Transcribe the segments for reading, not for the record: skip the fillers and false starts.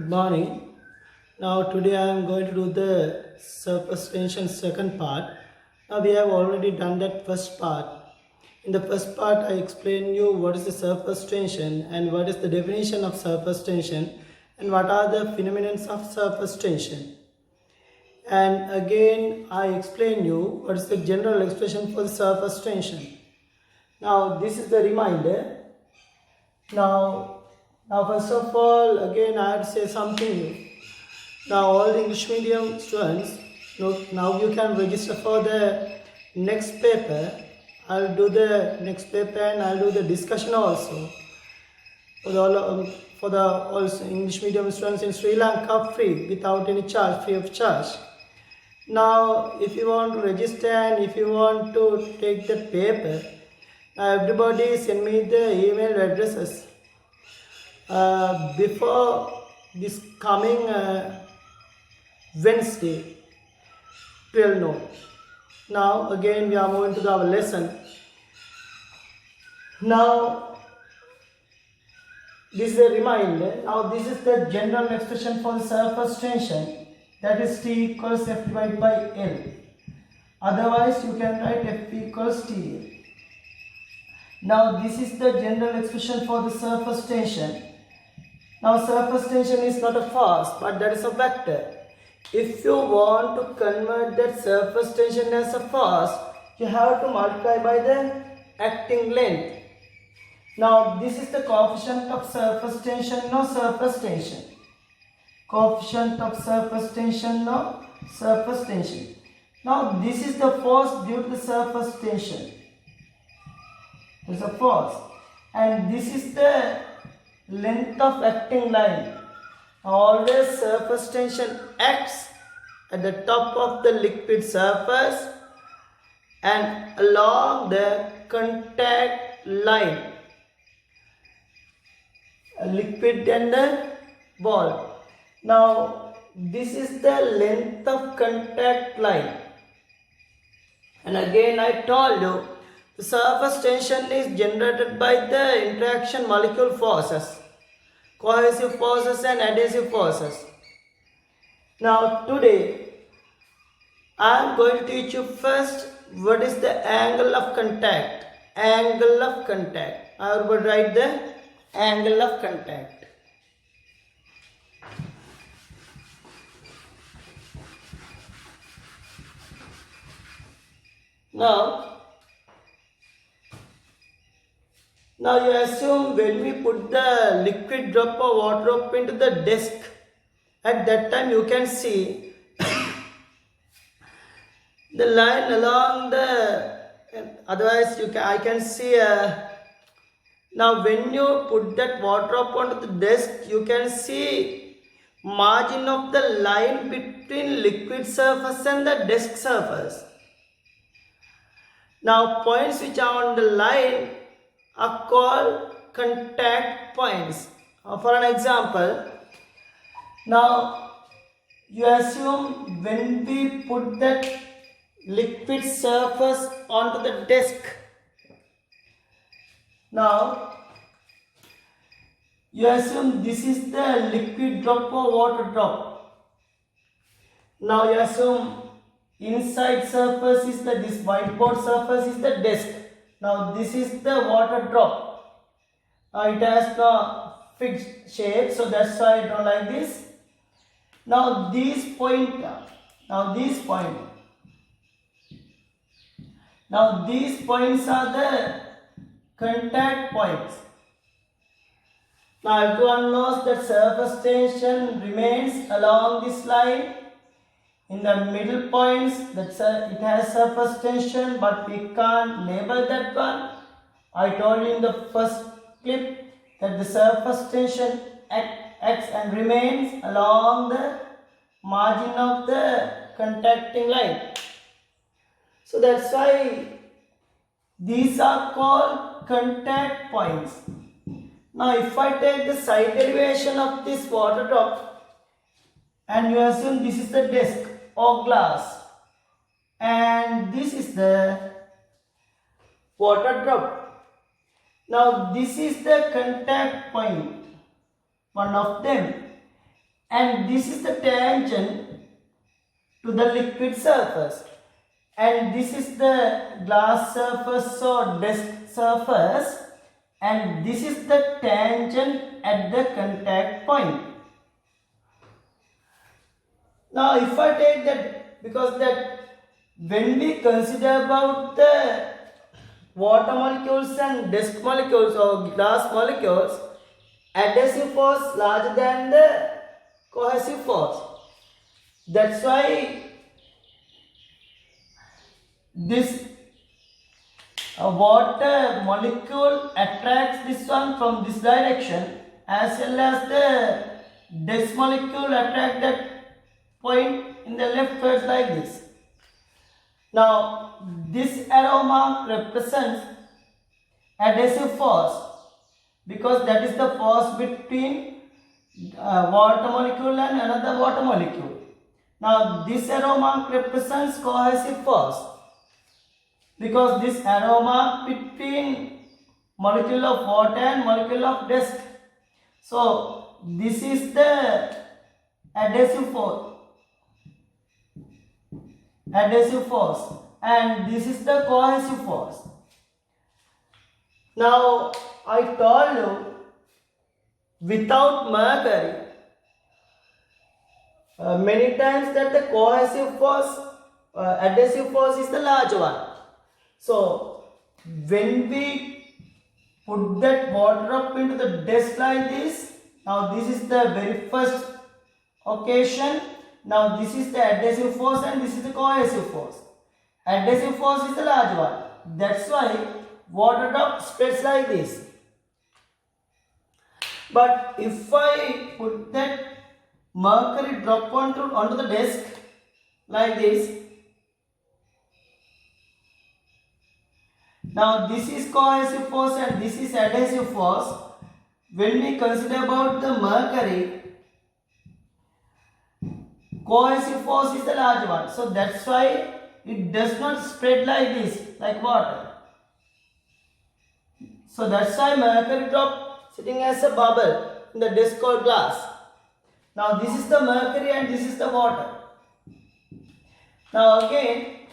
Good morning. Now today I am going to do the surface tension second part. Now we have already done that first part. In the first part I explained you what is the surface tension and what is the definition of surface tension and what are the phenomena of surface tension. And again I explained you what is the general expression for the surface tension. Now this is the reminder. Now first of all, again I have to say something new. Now all the English medium students, now you can register for the next paper. I'll do the next paper and I'll do the discussion also. For the also English medium students in Sri Lanka, free, without any charge, free of charge. Now if you want to register and if you want to take the paper, everybody send me the email addresses before this coming Wednesday 12 noon. Now again we are moving to our lesson. Now this is a reminder. Now this is the general expression for the surface tension, that is T equals F divided by L. Otherwise you can write F equals TL. Now this is the general expression for the surface tension. Now surface tension is not a force but that is a vector. If you want to convert that surface tension as a force, you have to multiply by the acting length. Now this is the coefficient of surface tension, no surface tension. Coefficient of surface tension, no surface tension. Now this is the force due to the surface tension. There is a force. And this is the length of acting line. Always surface tension acts at the top of the liquid surface and along the contact line, a liquid and the ball. Now this is the length of contact line, and again I told you the surface tension is generated by the interaction molecule forces, cohesive forces and adhesive forces. Now today I am going to teach you first what is the angle of contact. Angle of contact. I will write the angle of contact. Now you assume when we put the liquid drop or water drop into the desk, at that time you can see the line along the, otherwise I can see now when you put that water drop onto the desk, you can see margin of the line between liquid surface and the desk surface. Now points which are on the line are called contact points. For an example, now you assume when we put that liquid surface onto the desk, now you assume this is the liquid drop or water drop. Now you assume inside surface is this whiteboard surface is the desk. Now this is the water drop. Now it has no fixed shape, so that's why I draw like this. Now these points are the contact points. Now everyone knows that surface tension remains along this line. In the middle points, it has surface tension, but we can't label that one. I told you in the first clip that the surface tension acts and remains along the margin of the contacting line. So that's why these are called contact points. Now if I take the side derivation of this water drop and you assume this is the desk or glass and this is the water drop. Now this is the contact point, one of them, and this is the tangent to the liquid surface, and this is the glass surface or desk surface, and this is the tangent at the contact point. Now if I take that, because that when we consider about the water molecules and desk molecules or glass molecules, adhesive force larger than the cohesive force. That's why this water molecule attracts this one from this direction, as well as the desk molecule attract that point in the left towards like this. Now this arrow mark represents adhesive force, because that is the force between water molecule and another water molecule. Now this arrow mark represents cohesive force, because this arrow mark between molecule of water and molecule of dust. So this is the adhesive force, and this is the cohesive force. Now I told you, without mercury, many times that the cohesive force, adhesive force is the large one. So when we put that water drop into the desk like this, now this is the very first occasion. Now this is the adhesive force and this is the cohesive force. Adhesive force is the large one. That's why water drop spreads like this. But if I put that mercury drop onto the desk like this, now this is cohesive force and this is adhesive force. When we consider about the mercury, cohesive force is the large one. So that's why it does not spread like this, like water. So that's why mercury drop sitting as a bubble in the desk or glass. Now this is the mercury and this is the water. Now again,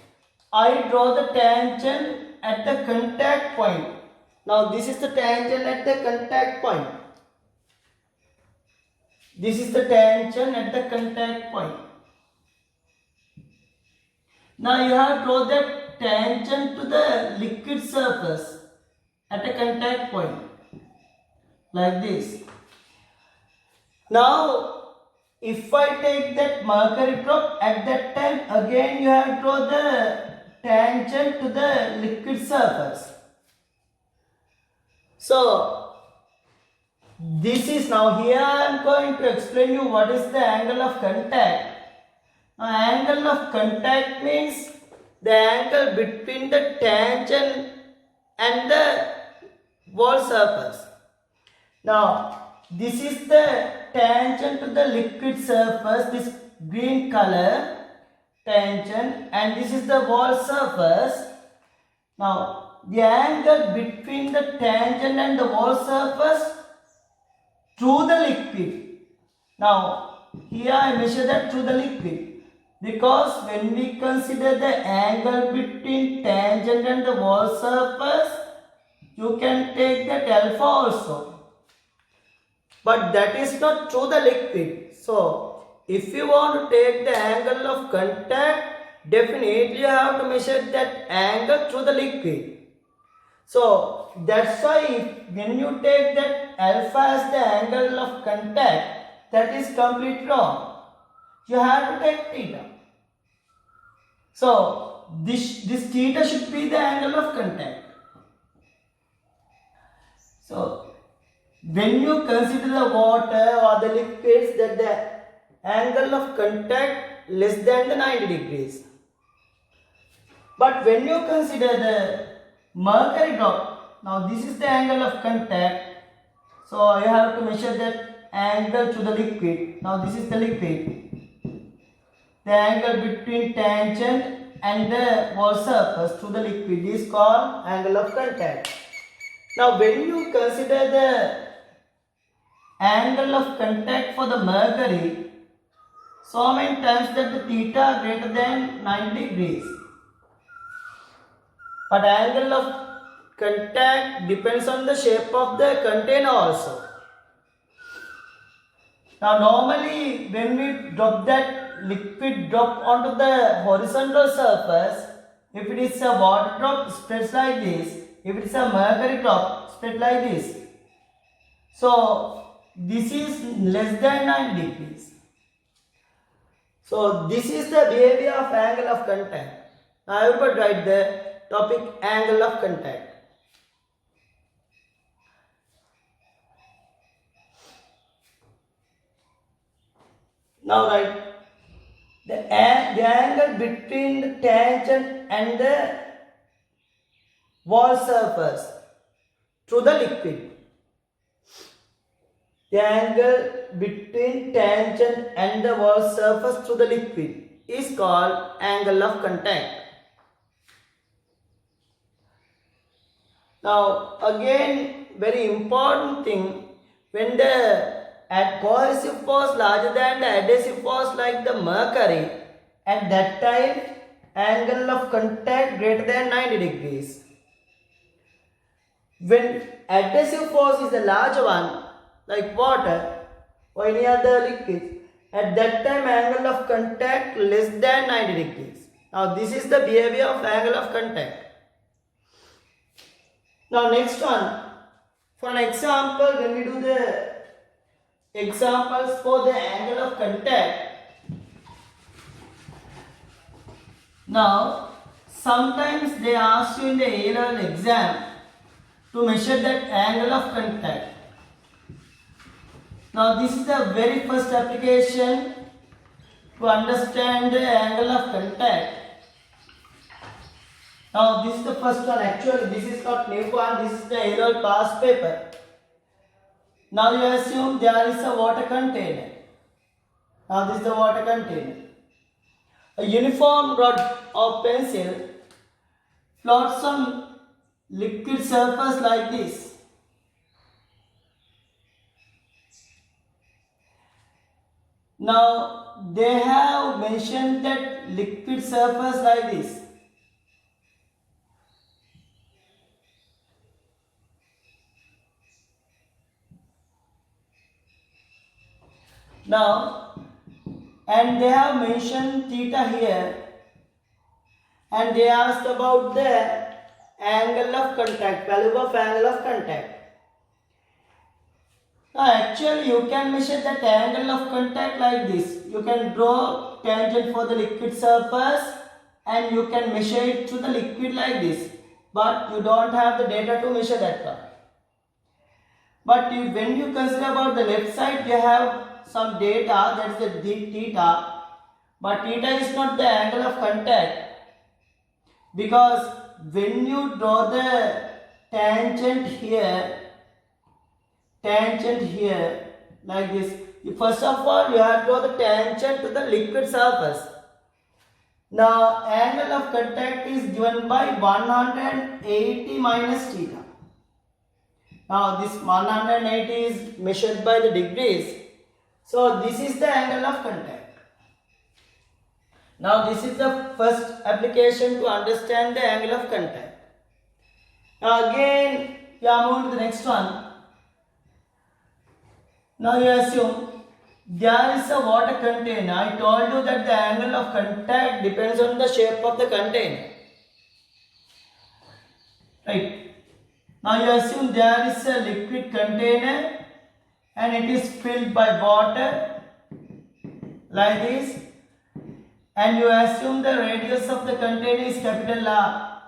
I draw the tangent at the contact point. Now this is the tangent at the contact point. This is the tangent at the contact point. Now you have to draw that tangent to the liquid surface at a contact point like this. Now if I take that mercury drop, at that time again you have to draw the tangent to the liquid surface. So this is, now here I am going to explain you what is the angle of contact. Now angle of contact means the angle between the tangent and the wall surface. Now this is the tangent to the liquid surface, this green color tangent, and this is the wall surface. Now the angle between the tangent and the wall surface through the liquid. Now here I measure that through the liquid, because when we consider the angle between tangent and the wall surface, you can take that alpha also. But that is not through the liquid. So if you want to take the angle of contact, definitely you have to measure that angle through the liquid. So that's why when you take that alpha as the angle of contact, that is completely wrong. You have to take theta. So this theta should be the angle of contact. So when you consider the water or the liquids, that the angle of contact less than the 90 degrees. But when you consider the mercury drop, now this is the angle of contact. So you have to measure that angle to the liquid. Now this is the liquid. The angle between tangent and the wall surface to the liquid is called angle of contact. Now when you consider the angle of contact for the mercury so many times that the theta greater than 90 degrees. But angle of contact depends on the shape of the container also. Now normally when we drop that liquid drop onto the horizontal surface, if it is a water drop spreads like this, if it is a mercury drop spread like this. So this is less than 9 degrees. So this is the behavior of angle of contact. Now everybody write the topic angle of contact. Now write the angle between the tangent and the wall surface through the liquid. The angle between tangent and the wall surface through the liquid is called angle of contact. Now again, very important thing, when the cohesive force larger than the adhesive force like the mercury, at that time angle of contact greater than 90 degrees. When adhesive force is the larger one like water or any other liquid, at that time angle of contact less than 90 degrees. Now this is the behavior of angle of contact. Now next one, for an example, when we do the examples for the angle of contact. Now sometimes they ask you in the A-level exam to measure that angle of contact. Now this is the very first application to understand the angle of contact. Now this is the first one. Actually this is not new one, this is the A-level past paper. Now you assume there is a water container. Now this is the water container. A uniform rod or pencil floats on liquid surface like this. Now they have mentioned that liquid surface like this. Now, and they have mentioned theta here, and they asked about the angle of contact, value of angle of contact. Now actually you can measure that angle of contact like this. You can draw tangent for the liquid surface and you can measure it to the liquid like this. But you don't have the data to measure that one. But when you consider about the left side, you have some data, that is the theta, but theta is not the angle of contact, because when you draw the tangent here like this, first of all you have to draw the tangent to the liquid surface. Now angle of contact is given by 180 minus theta. Now this 180 is measured by the degrees. So this is the angle of contact. Now this is the first application to understand the angle of contact. Now again you are moving to the next one. Now you assume there is a water container. I told you that the angle of contact depends on the shape of the container. Right. Now you assume there is a liquid container and it is filled by water like this, and you assume the radius of the container is capital R,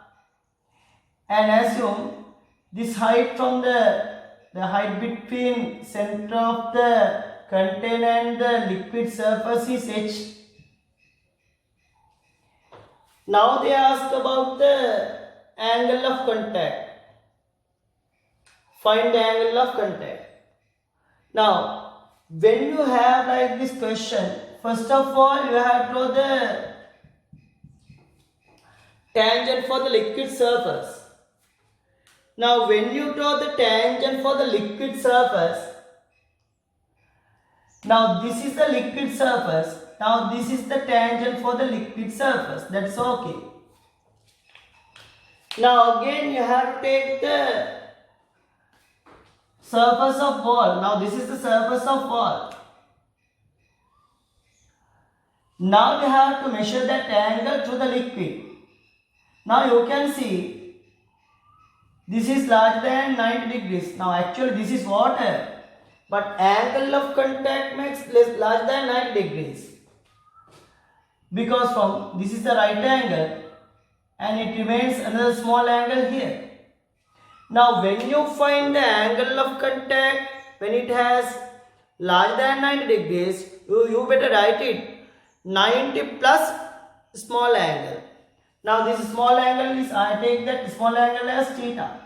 and assume this height from the height between center of the container and the liquid surface is h. Now they ask about the angle of contact. Find the angle of contact. Now, when you have like this question, first of all you have to draw the tangent for the liquid surface. Now, when you draw the tangent for the liquid surface, Now this is the liquid surface. Now this is the tangent for the liquid surface. That's okay. Now again you have to take the surface of ball. Now this is the surface of ball. Now we have to measure that angle to the liquid. Now you can see this is larger than 90 degrees. Now actually this is water. But angle of contact makes larger than 90 degrees. Because from this is the right angle and it remains another small angle here. Now when you find the angle of contact when it has larger than 90 degrees, you better write it 90 plus small angle. Now this small angle is, I take that small angle as theta.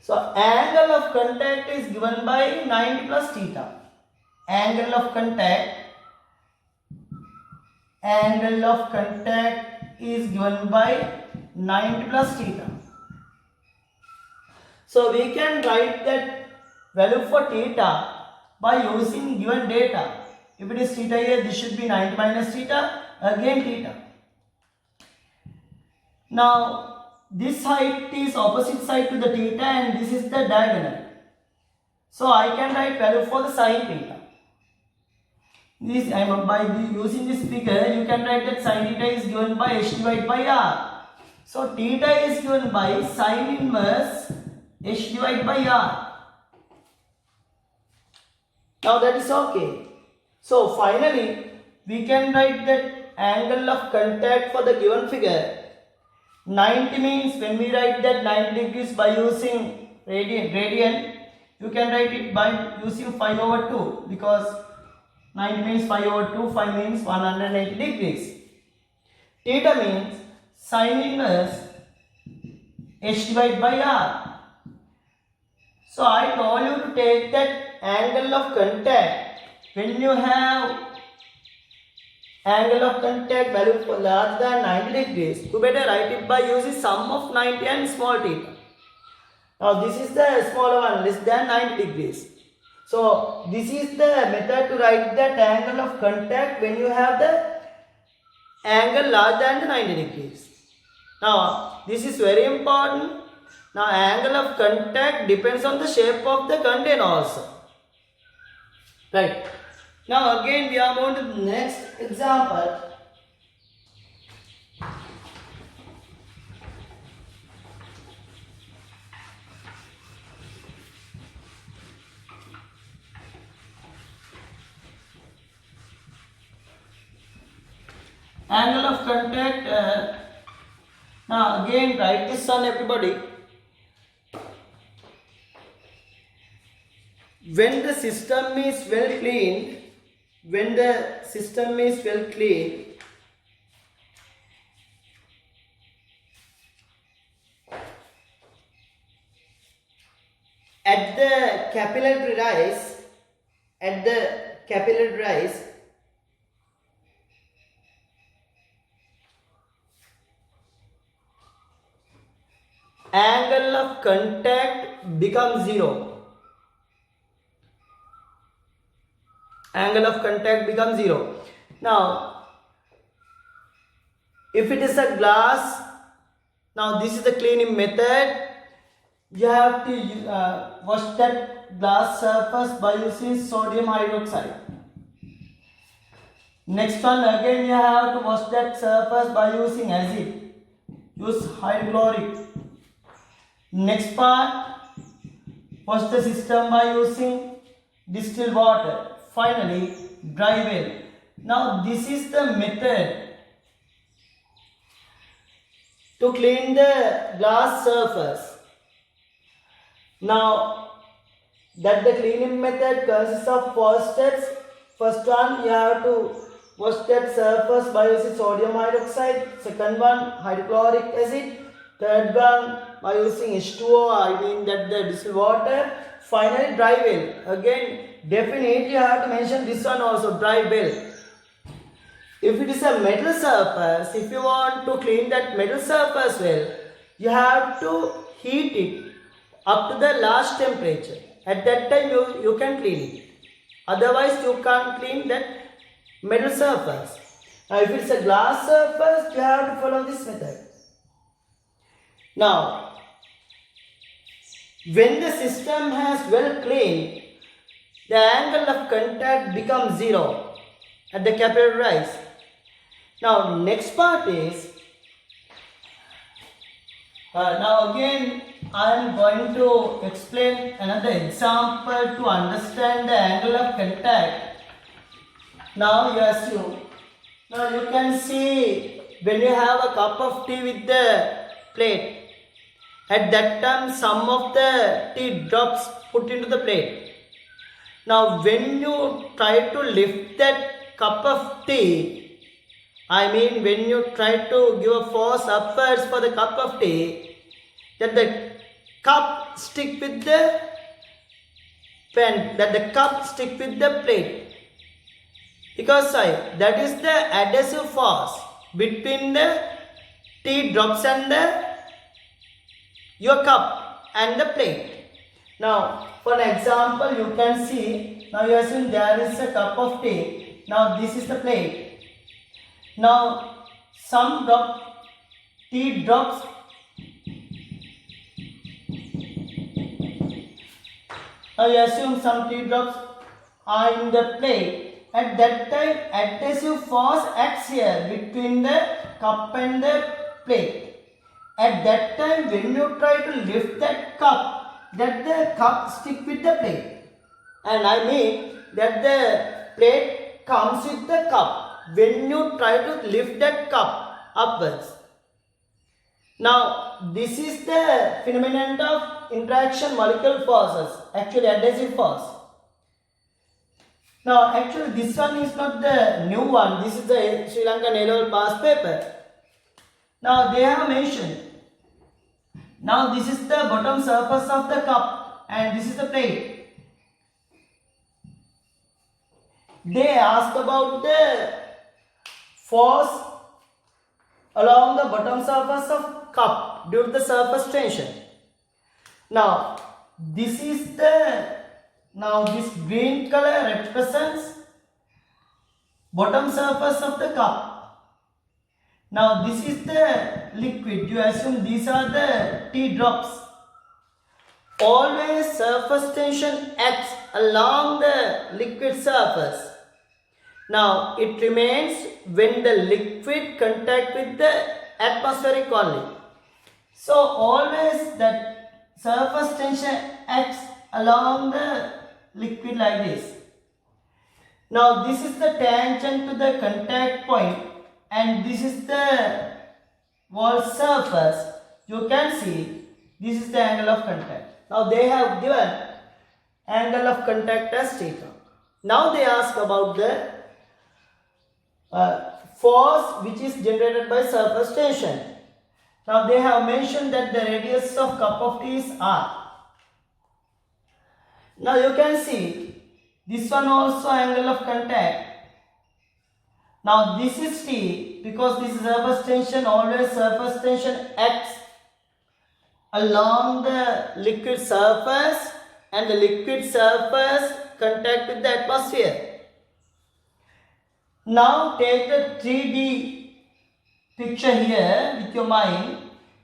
So angle of contact is given by 90 plus theta. Angle of contact is given by 90 plus theta. So we can write that value for theta by using given data. If it is theta here, this should be 90 minus theta, again theta. Now this height is opposite side to the theta and this is the diagonal. So I can write value for the sine theta. This by using this figure you can write that sine theta is given by h divided by r. So theta is given by sine inverse h divided by r. Now that is okay. So finally we can write that angle of contact for the given figure. 90 means when we write that 90 degrees by using radian, you can write it by using 5 over 2 because 90 means 5 over 2, 5 means 180 degrees. Theta means sine inverse h divided by r. So I told you to take that angle of contact when you have angle of contact value for larger than 90 degrees, you better write it by using sum of 90 and small theta. Now this is the smaller one, less than 90 degrees. So this is the method to write that angle of contact when you have the angle larger than 90 degrees. Now this is very important. Now angle of contact depends on the shape of the container also. Right. Now again we are going to the next example. Angle of contact. Now again write this on everybody. When the system is well cleaned, at the capillary rise, angle of contact becomes zero. Angle of contact becomes zero. Now, if it is a glass, now this is the cleaning method. You have to wash that glass surface by using sodium hydroxide. Next one, again you have to wash that surface by using acid. Use hydrochloric. Next part, wash the system by using distilled water. Finally, dry well. Now this is the method to clean the glass surface. Now that the cleaning method consists of 4 steps. First one, you have to wash that surface by using sodium hydroxide. Second one, hydrochloric acid. Third one, by using H2O, I mean that the distilled water. Finally, dry well. Again, definitely you have to mention this one also, dry well. If it is a metal surface, if you want to clean that metal surface well, you have to heat it up to the last temperature. At that time you can clean it. Otherwise, you can't clean that metal surface. Now, if it's a glass surface, you have to follow this method. Now, when the system has well cleaned, the angle of contact becomes 0 at the capital rise. Now, next part is, now again I am going to explain another example to understand the angle of contact. Now you assume, now you can see when you have a cup of tea with the plate, at that time some of the tea drops put into the plate. Now when you try to lift that cup of tea, when you try to give a force upwards for the cup of tea, that the cup stick with the pen, that the cup stick with the plate. Because that is the adhesive force between the tea drops and your cup and the plate. Now, for an example, you can see, now you assume there is a cup of tea. Now, this is the plate. Now, some tea drops now you assume some tea drops are in the plate. At that time, adhesive force acts here between the cup and the plate. At that time, when you try to lift that cup, that the cup stick with the plate. And that the plate comes with the cup when you try to lift that cup upwards. Now, this is the phenomenon of interaction molecular forces, actually adhesive force. Now, actually this one is not the new one, this is the Sri Lankan A-level past paper. Now, they have mentioned, now this is the bottom surface of the cup and this is the plate. They asked about the force along the bottom surface of cup due to the surface tension. Now, this is this green color represents bottom surface of the cup. Now, this is the liquid. You assume these are the tea drops. Always surface tension acts along the liquid surface. Now, it remains when the liquid contact with the atmospheric only. So, always that surface tension acts along the liquid like this. Now, this is the tangent to the contact point and this is the wall surface. You can see this is the angle of contact. Now, they have given angle of contact as theta. Now, they ask about the force which is generated by surface tension. Now, they have mentioned that the radius of cup of tea is r. Now, you can see this one also angle of contact. Now, this is T because this is surface tension, always surface tension acts along the liquid surface and the liquid surface contact with the atmosphere. Now, take the 3D picture here with your mind.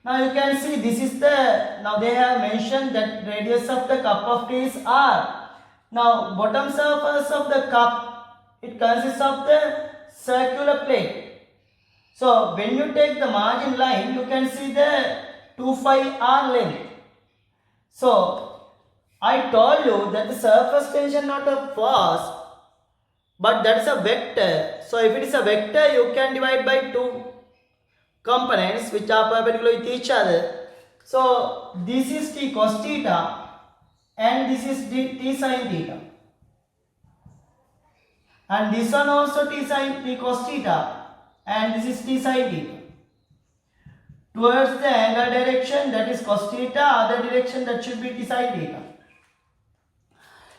Now, you can see this is now they have mentioned that radius of the cup of tea is r. Now, bottom surface of the cup, it consists of the circular plate. So, when you take the margin line, you can see the 2 phi r length. So, I told you that the surface tension not a force, but that is a vector. So, if it is a vector, you can divide by 2 components which are perpendicular with each other. So, this is t cos theta and this is t sin theta. And this one also t cos theta and this is t sin theta. Towards the angle direction, that is cos theta, other direction that should be t sin theta.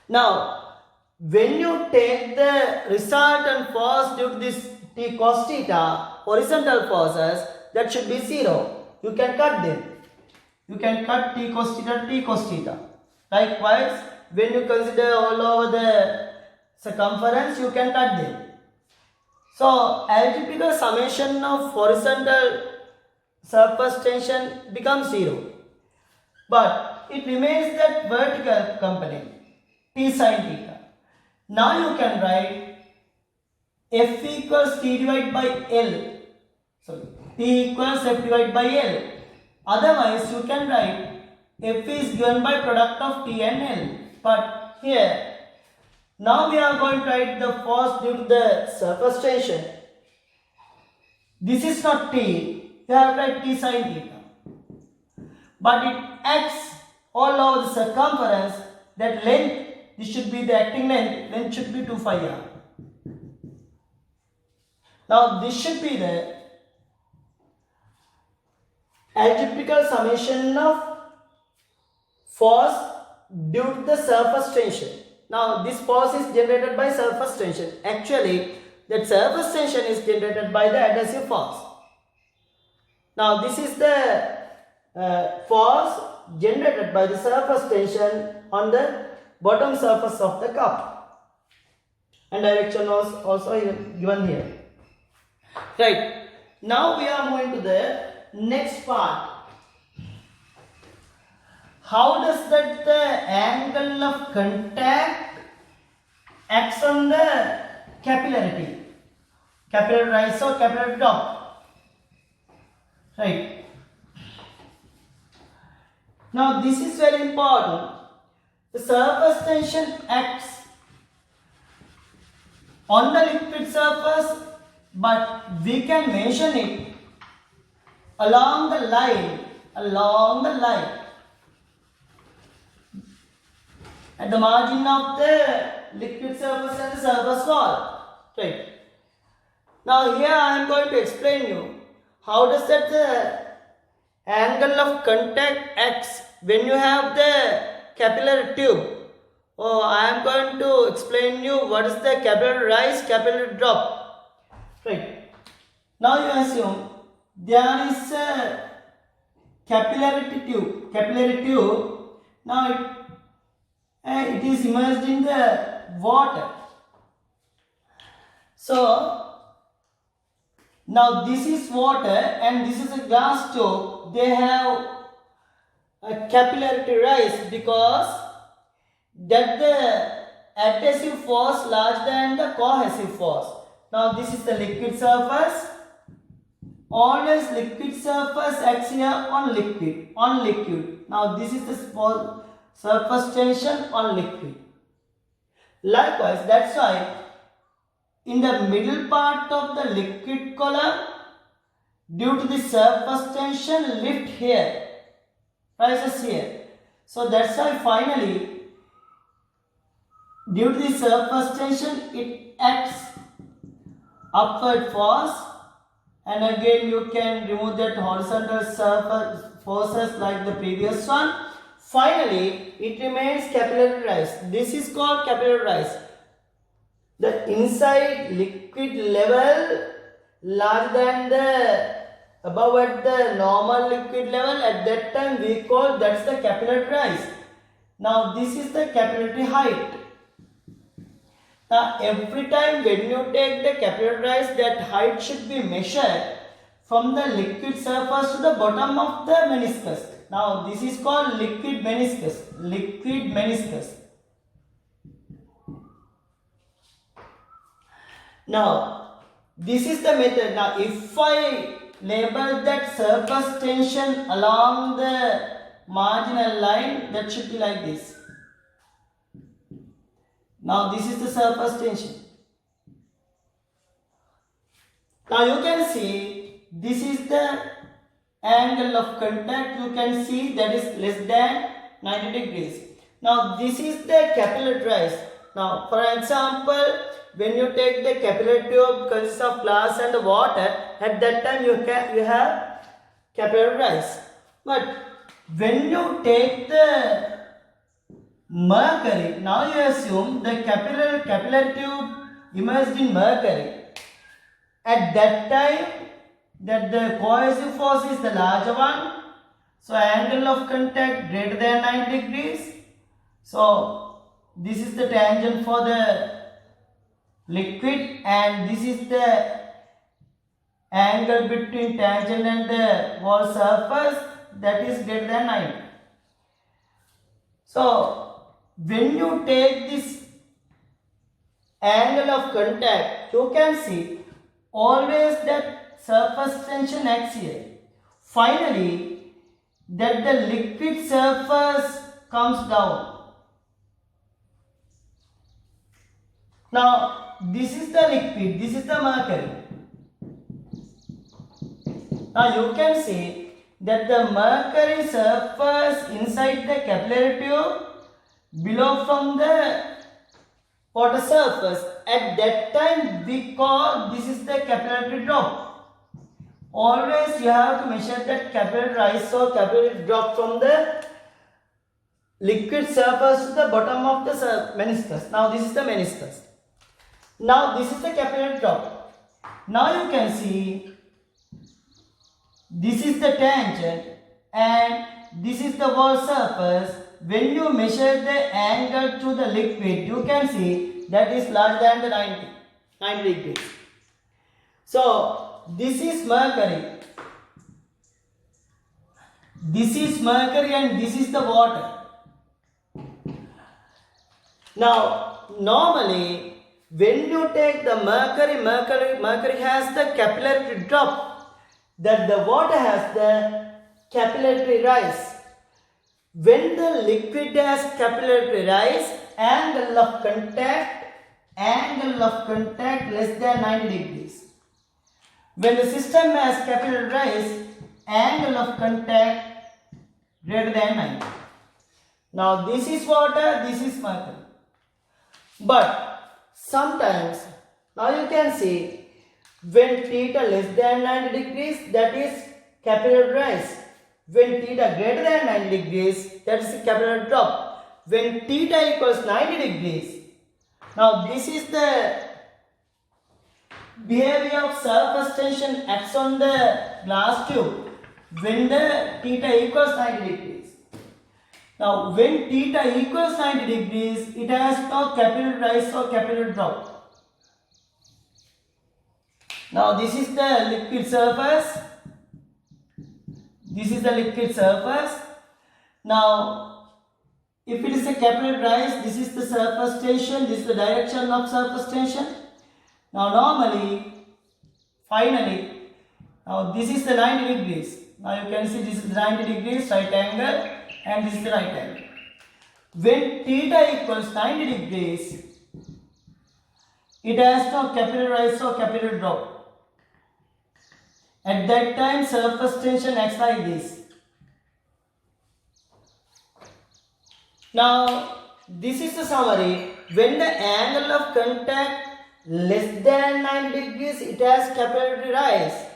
Now, when you take the resultant force due to this t cos theta, horizontal forces, that should be 0. You can cut them. You can cut t cos theta. Likewise, when you consider all over the circumference, you can cut them. So algebraic summation of horizontal surface tension becomes 0, but it remains that vertical component T sin theta. Now you can write F equals T divided by L. Sorry, T equals F divided by L. Otherwise you can write F is given by product of T and L. But here, now we are going to write the force due to the surface tension. This is not T. You have to write T sin theta. But it acts all over the circumference. That length, this should be the acting length. Length should be 2 phi r. Now this should be the algebraic summation of force due to the surface tension. Now this force is generated by surface tension. Actually, that surface tension is generated by the adhesive force. Now this is the force generated by the surface tension on the bottom surface of the cup, and direction was also given here. Right. Now we are moving to the next part. How does that the angle of contact acts on the capillarity, capillary rise or capillary drop? Right. Now this is very important. The surface tension acts on the liquid surface, but we can mention it along the line, at the margin of the liquid surface and the surface wall. Right. Now here I am going to explain you how does that the angle of contact acts when you have the capillary tube. I am going to explain you what is the capillary rise, capillary drop. Right. Now you assume there is a capillary tube. Now it is immersed in the water. So now this is water and this is a glass tube. They have a capillary rise because that the adhesive force larger than the cohesive force. Now this is the liquid surface. Always liquid surface acts here on liquid. Now this is the surface tension on liquid. Likewise, that's why in the middle part of the liquid column, due to the surface tension, lift here, rises here. So that's why finally, due to the surface tension, it acts upward force, and again you can remove that horizontal surface forces like the previous one. Finally, it remains capillary rise. This is called capillary rise. The inside liquid level larger than the above at the normal liquid level, at that time we call that's the capillary rise. Now this is the capillary height. Now every time when you take the capillary rise, that height should be measured from the liquid surface to the bottom of the meniscus. Now this is called liquid meniscus. Now this is the method. Now if I label that surface tension along the marginal line, that should be like this. Now this is the surface tension. Now you can see this is the angle of contact. You can see that is less than 90 degrees. Now this is the capillary rise. Now for example, when you take the capillary tube consists of glass and water, at that time you have capillary rise. But when you take the mercury, now you assume the capillary tube immersed in mercury. At that time, that the cohesive force is the larger one. So angle of contact greater than 90 degrees. So this is the tangent for the liquid, and this is the angle between tangent and the wall surface, that is greater than 90. So when you take this angle of contact, you can see always that surface tension acts here. Finally, that the liquid surface comes down. Now this is the liquid, this is the mercury. Now you can see that the mercury surface inside the capillary tube below from the water surface. At that time we call this is the capillary drop. Always you have to measure that capillary rise or capillary drop from the liquid surface to the bottom of the meniscus. Now this is the meniscus. Now this is the capillary drop. Now you can see this is the tangent and this is the wall surface. When you measure the angle to the liquid, you can see that is larger than the 90 degrees. So this is mercury. This is mercury and this is the water. Now normally when you take the mercury has the capillary drop, that the water has the capillary rise. When the liquid has capillary rise, angle of contact less than 90 degrees. When the system has capillary rise, angle of contact greater than 90. Now this is water, this is mercury. But sometimes, now you can see when theta less than 90 degrees, that is capillary rise. When theta greater than 90 degrees, that is capillary drop. When theta equals 90 degrees, now this is the behavior of surface tension acts on the glass tube when the theta equals 90 degrees. Now when theta equals 90 degrees, it has no capillary rise or capillary drop. Now this is the liquid surface. This is the liquid surface. Now if it is a capillary rise, this is the surface tension, this is the direction of surface tension. Now normally, finally, now this is the 90 degrees. Now you can see this is 90 degrees right angle and this is the right angle. When theta equals 90 degrees, it has no capillary rise or capillary drop. At that time, surface tension acts like this. Now, this is the summary. When the angle of contact less than 90 degrees, it has capillary rise.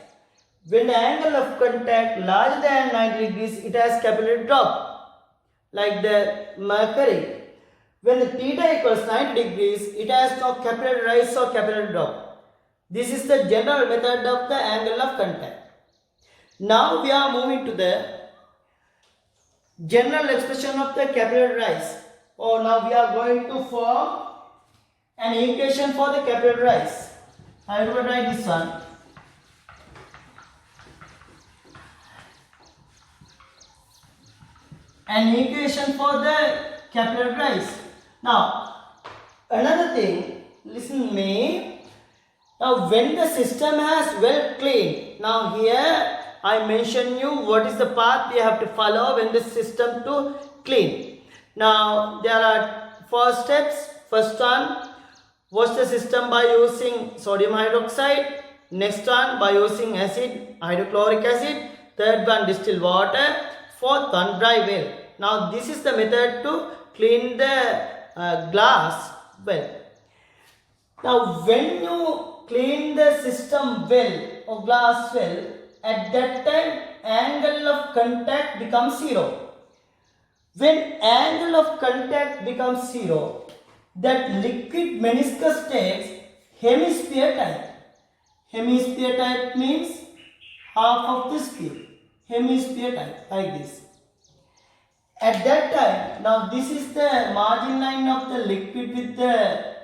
When the angle of contact larger than 90 degrees, it has capillary drop, like the mercury. When the theta equals 90 degrees, it has no capillary rise or capillary drop. This is the general method of the angle of contact. Now we are moving to the general expression of the capillary rise. Now we are going to form an equation for the capillary rise. I will write this one. An equation for the capillary rise. Now another thing, listen to me. Now when the system has well cleaned, now here I mention you what is the path we have to follow when the system to clean. Now there are 4 steps. First one, wash the system by using sodium hydroxide. Next one, by using acid, hydrochloric acid. Third one, distill water. Fourth one, dry well. Now this is the method to clean the glass well. Now when you clean the system well or glass well, at that time angle of contact becomes 0. When angle of contact becomes 0, that liquid meniscus takes hemisphere type. Hemisphere type means half of the sphere. Hemisphere type, like this. At that time, now this is the margin line of the liquid with the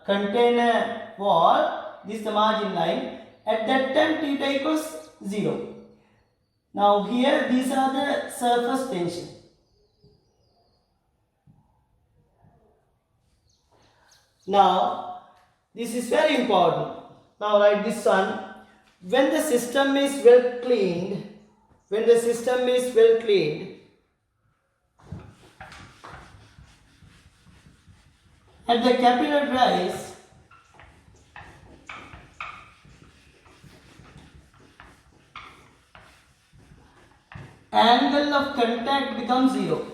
contain a wall, this is the margin line. At that time theta equals 0. Now here these are the surface tension. Now this is very important. Now write this one. When the system is well cleaned, at the capillary rise, angle of contact becomes 0.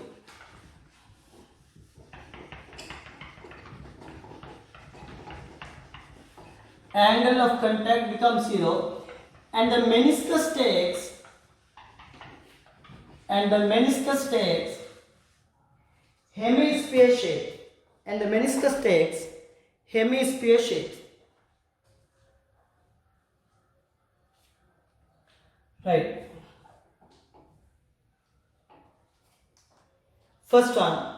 Angle of contact becomes 0, and the meniscus takes hemisphere shape. Right. First one,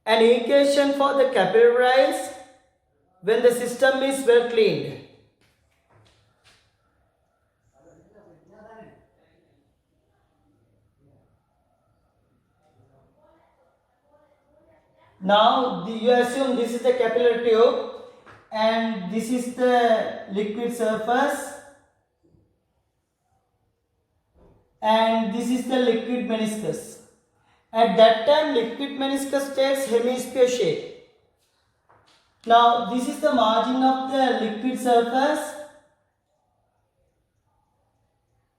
an equation for the capillary rise when the system is well cleaned. Now you assume this is the capillary tube and this is the liquid surface and this is the liquid meniscus. At that time liquid meniscus takes hemisphere shape. Now this is the margin of the liquid surface.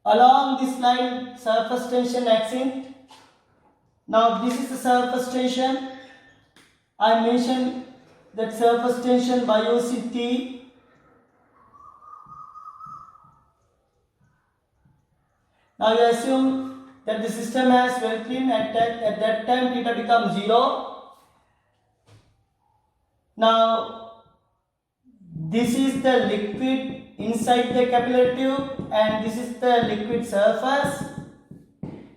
Along this line surface tension acts in. Now this is the surface tension. I mentioned that surface tension by using T. Now you assume that the system has well cleaned. At that time theta becomes 0. Now this is the liquid inside the capillary tube and this is the liquid surface.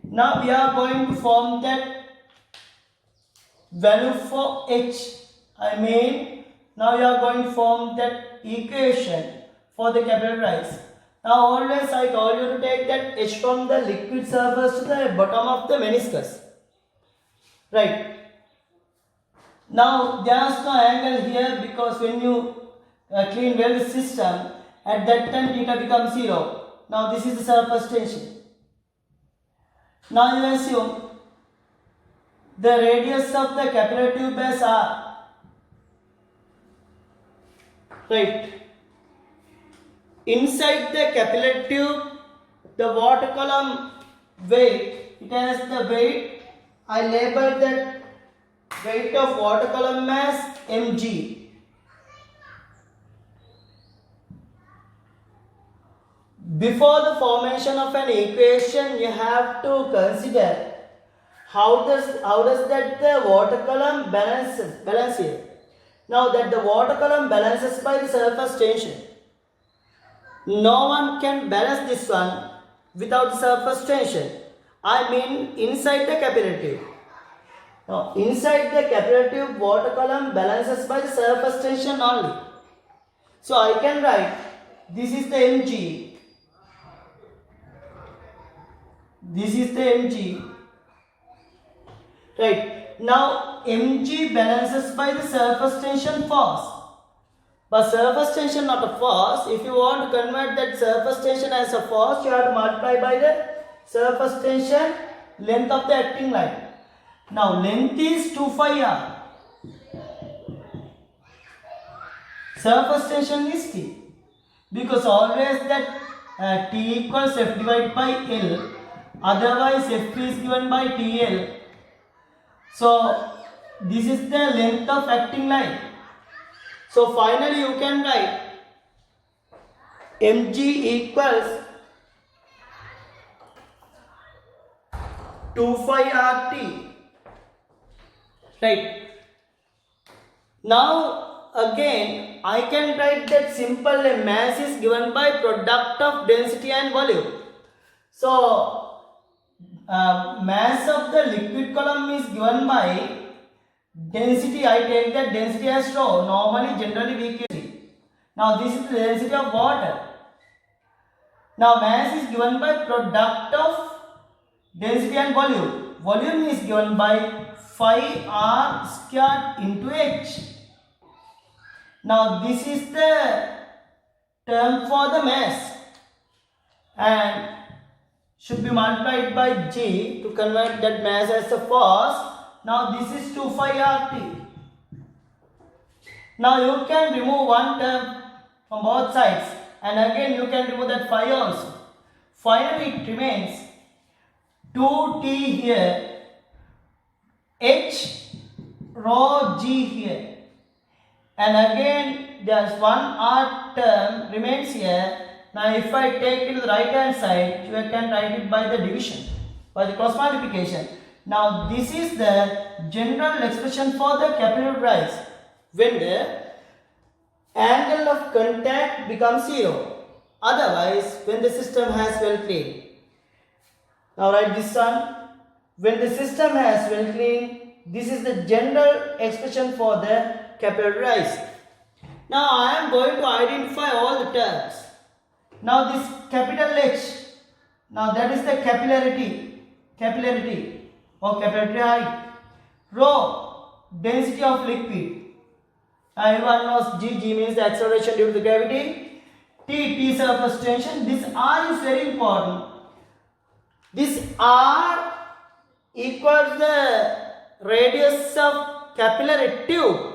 Now we are going to form that value for H. Now we are going to form that equation for the capillary rise. Now always I told you to take that H from the liquid surface to the bottom of the meniscus. Right. Now there is no angle here because when you clean well the system, at that time theta becomes 0. Now this is the surface tension. Now you assume the radius of the capillary tube as R. Right. Inside the capillary tube, the water column weight, it has the weight. I label that weight of water column as mg. Before the formation of an equation, you have to consider how does that the water column balance here. Now that the water column balances by the surface tension. No one can balance this one without the surface tension. I mean inside the capillary tube. Now inside the capillary tube water column balances by the surface tension only. So I can write this is the mg. This is the mg. Right. Now mg balances by the surface tension force. But surface tension not a force. If you want to convert that surface tension as a force, you have to multiply by the surface tension length of the acting line. Now length is 2 phi r. Surface tension is T. Because always that T equals F divided by L. Otherwise F is given by TL. So this is the length of acting line. So finally you can write mg equals 2 phi rt. Right. Now again I can write that simple mass is given by product of density and volume. So mass of the liquid column is given by density, I take that density as rho. Normally, generally we can. Now this is the density of water. Now mass is given by product of density and volume. Volume is given by phi r squared into h. Now this is the term for the mass and should be multiplied by g to convert that mass as a force. Now this is 2 phi rt. Now you can remove one term from both sides and again you can remove that phi also. Finally it remains 2t here, h rho g here, and again there's one r term remains here. Now if I take it to the right hand side, you can write it by the division, by the cross multiplication. Now this is the general expression for the capillary rise when the angle of contact becomes 0. Otherwise, when the system has well cleaned. Now write this one. When the system has well cleaned, this is the general expression for the capillary rise. Now I am going to identify all the terms. Now this capital H, now that is the capillarity or capillary height. Rho, density of liquid. Everyone knows G means the acceleration due to the gravity. T surface tension. This R is very important. This R equals the radius of capillary tube.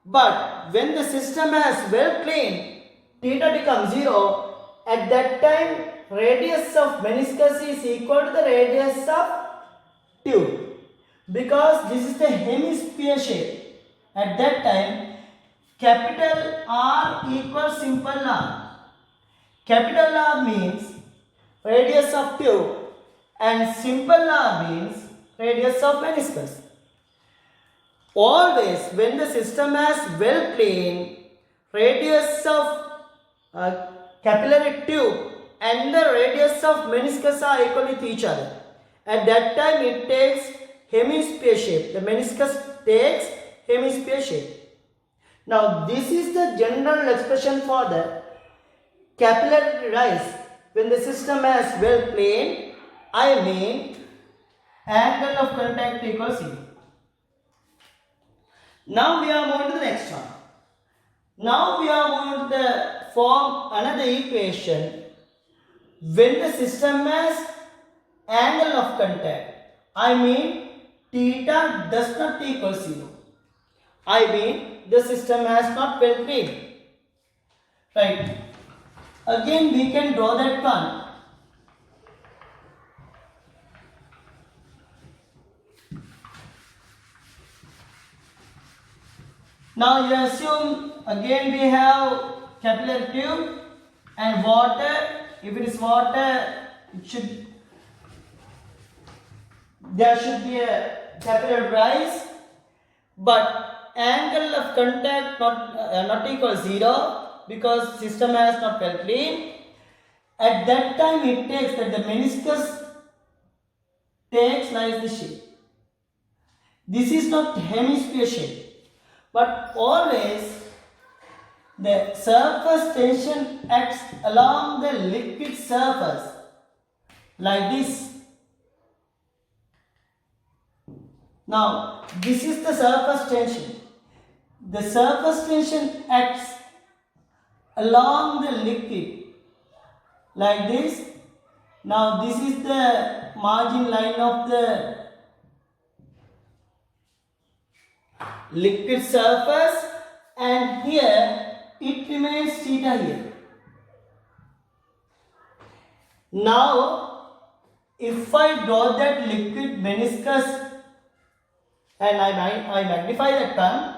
But when the system has well cleaned, theta becomes 0. At that time, radius of meniscus is equal to the radius of tube. Because this is the hemisphere shape. At that time, capital R equals simple R. Capital R means radius of tube and simple R means radius of meniscus. Always when the system has well cleaned, radius of capillary tube and the radius of meniscus are equal with each other. At that time it takes hemisphere shape. The meniscus takes hemisphere shape. Now this is the general expression for the capillary rise. When the system has well cleaned, I mean angle of contact equals 0. Now we are moving to the next one. Now we are moving to form another equation when the system has angle of contact. I mean theta does not equal 0. I mean the system has not well cleaned. Right. Again we can draw that one. Now you assume again we have capillary tube and water. If it is water, there should be a capillary rise, but angle of contact not equal 0 because system has not well cleaned. At that time it takes that the meniscus takes like this shape. This is not hemisphere shape. But always the surface tension acts along the liquid surface like this. Now this is the surface tension. The surface tension acts along the liquid like this. Now this is the margin line of the liquid surface and here it remains theta here. Now if I draw that liquid meniscus and I magnify that term,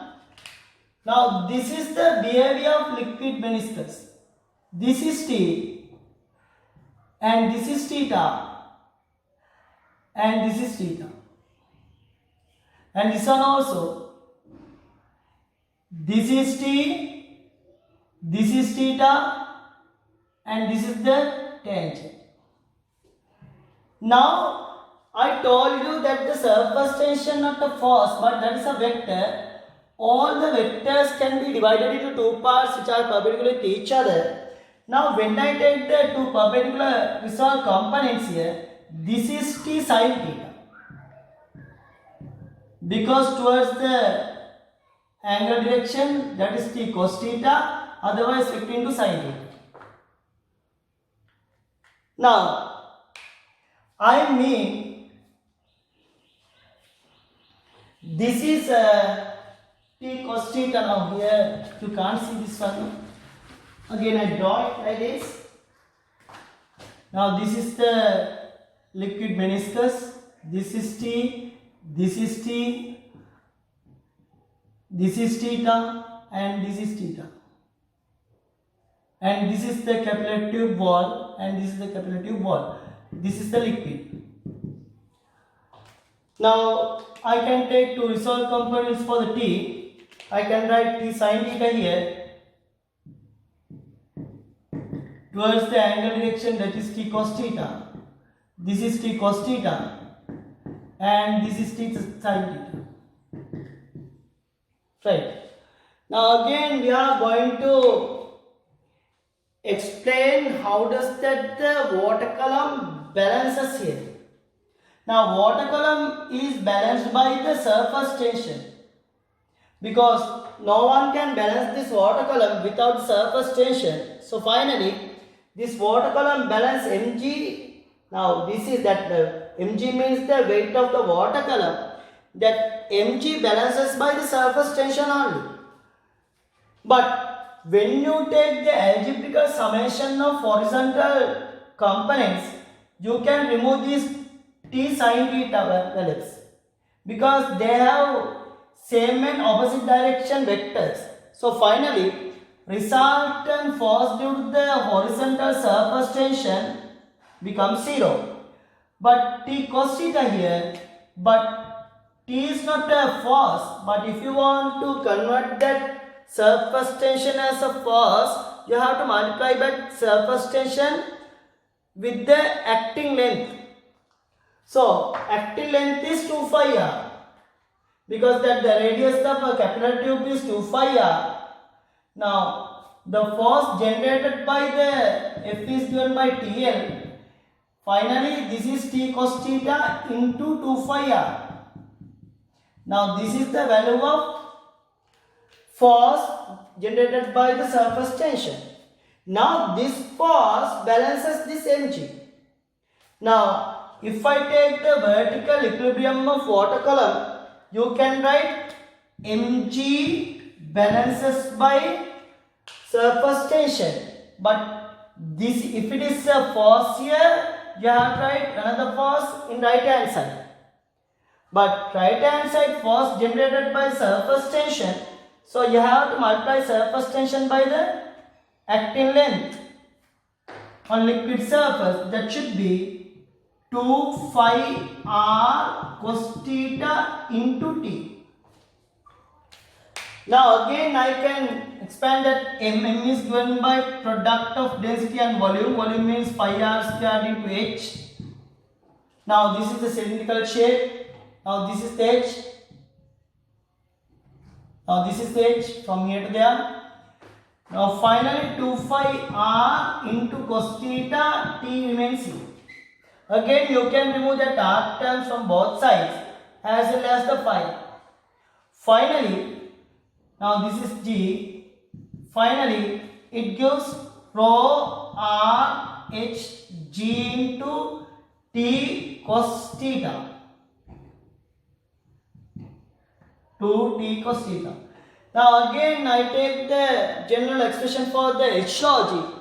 now this is the behavior of liquid meniscus. This is T and this is theta and this is theta and this one also. This is T, this is theta and this is the tangent. Now I told you that the surface tension not a force, but that is a vector. All the vectors can be divided into two parts which are perpendicular to each other. Now when I take the two perpendicular resolved components here, this is t sin theta. Because towards the angle direction, that is t cos theta, otherwise vector into sin theta. Now I mean this is t cos theta. Now here you can't see this one. Again I draw it like this. Now this is the liquid meniscus. This is t. This is t. This is theta and this is theta. And this is the capillary tube wall and this is the capillary tube wall. This is the liquid. Now I can take two resolved components for the t. I can write t sin theta here towards the angle direction, that is t cos theta. This is t cos theta and this is t sin theta. Right. Now again we are going to explain how does that the water column balances here. Now water column is balanced by the surface tension, because no one can balance this water column without surface tension. So finally this water column balance mg. Now this is that mg means the weight of the water column, that mg balances by the surface tension only. But when you take the algebraical summation of horizontal components, you can remove these t sin theta values, because they have same and opposite direction vectors. So finally resultant force due to the horizontal surface tension becomes 0. But t cos theta here, but t is not a force, but if you want to convert that surface tension as a force, you have to multiply by surface tension with the acting length. So acting length is 2 phi r, because that the radius of a capillary tube is 2 phi r. Now the force generated by the F is given by TL. Finally this is t cos theta into 2 phi r. Now this is the value of force generated by the surface tension. Now this force balances this mg. Now if I take the vertical equilibrium of water column, you can write mg balances by surface tension. But this, if it is a force here, you have to write another force in right hand side. But right hand side force generated by surface tension, so you have to multiply surface tension by the acting length on liquid surface. That should be 2 phi r cos theta into t. Now again I can expand that m is given by product of density and volume. Volume means phi r squared into h. Now this is the cylindrical shape. Now this is the h. Now this is the h from here to there. Now finally 2 phi r into cos theta, t remains here. Again you can remove that r terms from both sides as well as the phi. Finally, now this is g. Finally it gives rho r h g into t cos theta. To t cos theta. Now again I take the general expression for the h rho g.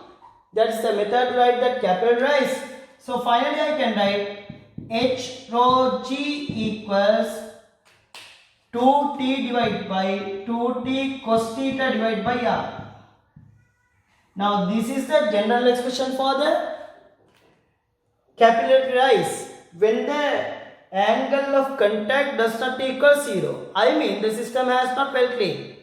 That is the method to write that capital rise. So finally I can write h rho g equals 2t divided by 2t cos theta divided by r. Now this is the general expression for the capillary rise when the angle of contact does not equal 0. I mean the system has not felt clean.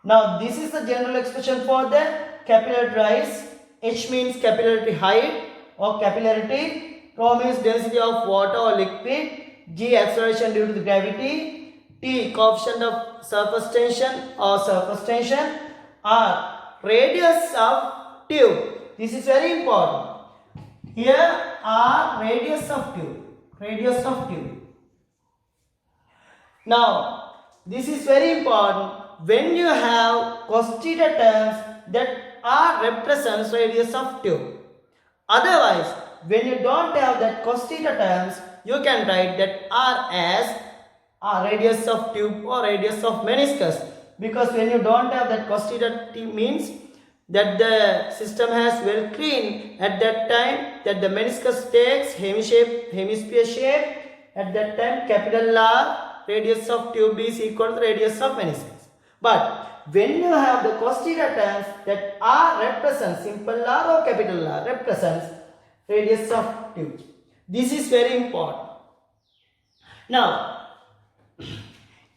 Now this is the general expression for the capillary rise. H means capillary height or capillarity Rho means density of water or liquid, g acceleration due to the gravity, t coefficient of surface tension or surface tension, r radius of tube. This is very important. Here r radius of tube. Radius of tube. Now this is very important. When you have cos theta terms, that r represents radius of tube. Otherwise, when you don't have that cos theta terms, you can write that r as radius of tube or radius of meniscus. Because when you don't have that cos theta means that the system has well cleaned at that time, that the meniscus takes hemisphere shape. At that time, capital R radius of tube is equal to radius of meniscus. But when you have the cos theta terms, that r represents, simple R or capital R represents radius of tube. This is very important. Now,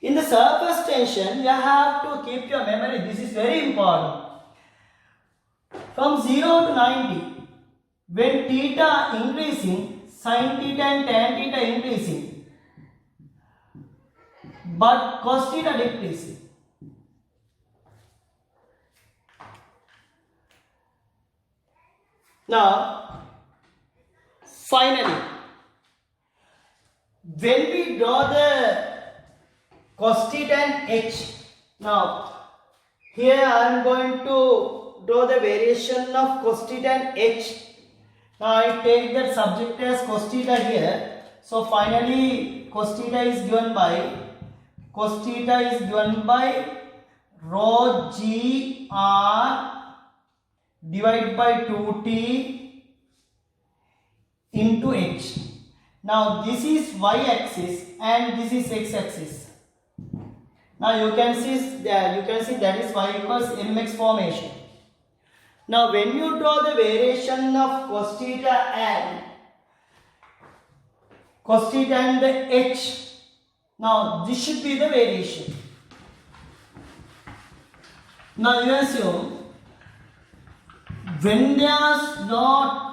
in the surface tension, you have to keep your memory. This is very important. From 0 to 90, when theta increasing, sin theta and tan theta increasing, but cos theta decreasing. Now, finally, when we draw the cos theta and h, now here I am going to draw the variation of cos theta and h. Now I take that subject as cos theta here. So finally cos theta is given by rho g r divided by 2t into h. Now this is y-axis and this is x-axis. Now you can see that is y equals mx formation. Now when you draw the variation of cos theta and the h, now this should be the variation. Now you assume when there is not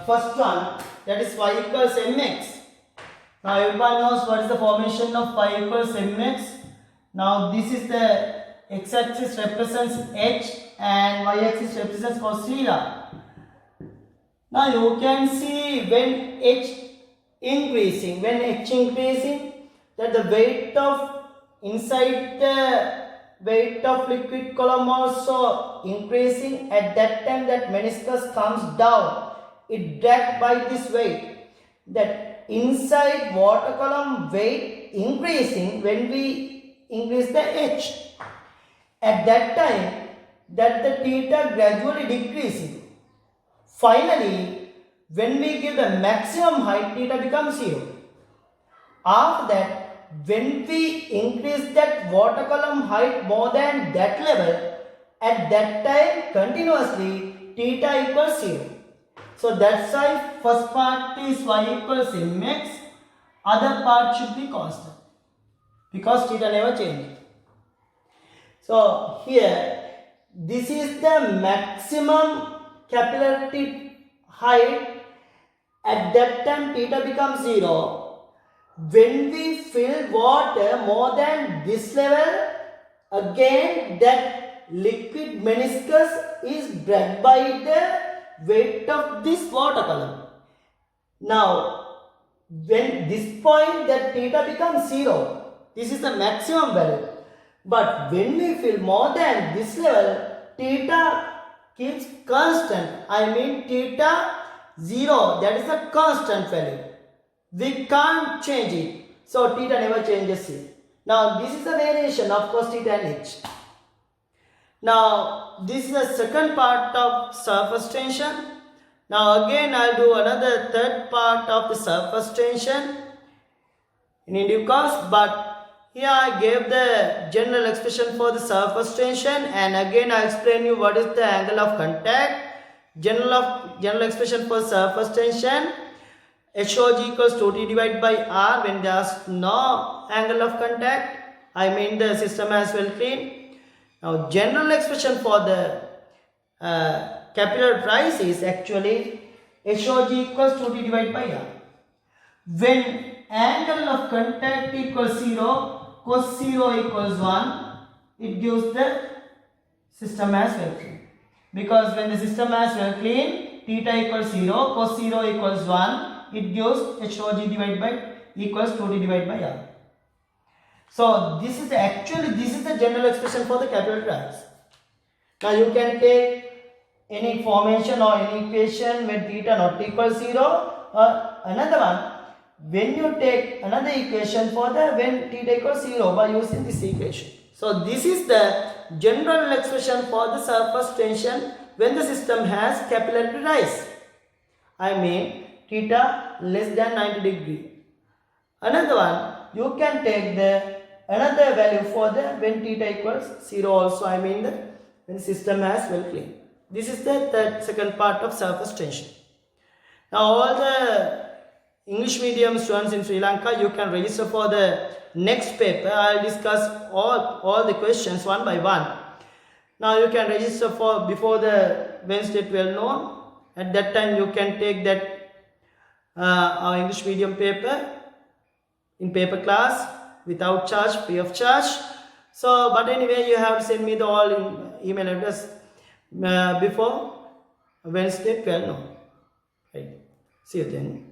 first one, that is y equals mx. Now everyone knows what is the formation of y equals mx. Now this is the x-axis represents h and y-axis represents cos theta. Now you can see when h increasing, that the weight of inside the weight of liquid column also increasing. At that time that meniscus comes down, it dragged by this weight. That inside water column weight increasing when we increase the h. At that time that the theta gradually decreasing. Finally, when we give the maximum height, theta becomes 0. After that, when we increase that water column height more than that level, at that time continuously theta equals 0. So that's why first part is y equals mx, other part should be constant because theta never changes. So here this is the maximum capillarity height. At that time theta becomes 0. When we fill water more than this level, again that liquid meniscus is dragged by the weight of this water column. Now when this point that theta becomes 0, this is the maximum value. But when we fill more than this level, theta keeps constant. I mean theta 0, that is a constant value. We can't change it. So theta never changes it. Now this is the variation of cos theta and h. Now this is the second part of surface tension. Now again I'll do another third part of the surface tension in due course, but here I gave the general expression for the surface tension, and again I explain you what is the angle of contact. General expression for surface tension, HOG equals 2T divided by R when there is no angle of contact. I mean the system has well cleaned. Now general expression for the capillary price is actually HOG equals 2T divided by R. When angle of contact equals 0, cos 0 equals 1, it gives the system as well clean. Because when the system as well clean, theta equals 0, cos 0 equals 1, it gives HOG divided by equals 2T divided by R. So this is the general expression for the capital triangles. Now you can take any formation or any equation when theta not equals 0, or another one when you take another equation for the when theta equals 0 by using this equation. So this is the general expression for the surface tension when the system has capillary rise. I mean theta less than 90 degree. Another one, you can take the another value for the when theta equals 0 also. I mean the when system has well clean. This is the second part of surface tension. Now all the English medium students in Sri Lanka, you can register for the next paper. I will discuss all the questions one by one. Now you can register for before the Wednesday 12 noon. At that time you can take that our English medium paper in paper class without charge, free of charge. So but anyway, you have to send me the all email address before Wednesday 12 noon. Right. See you then.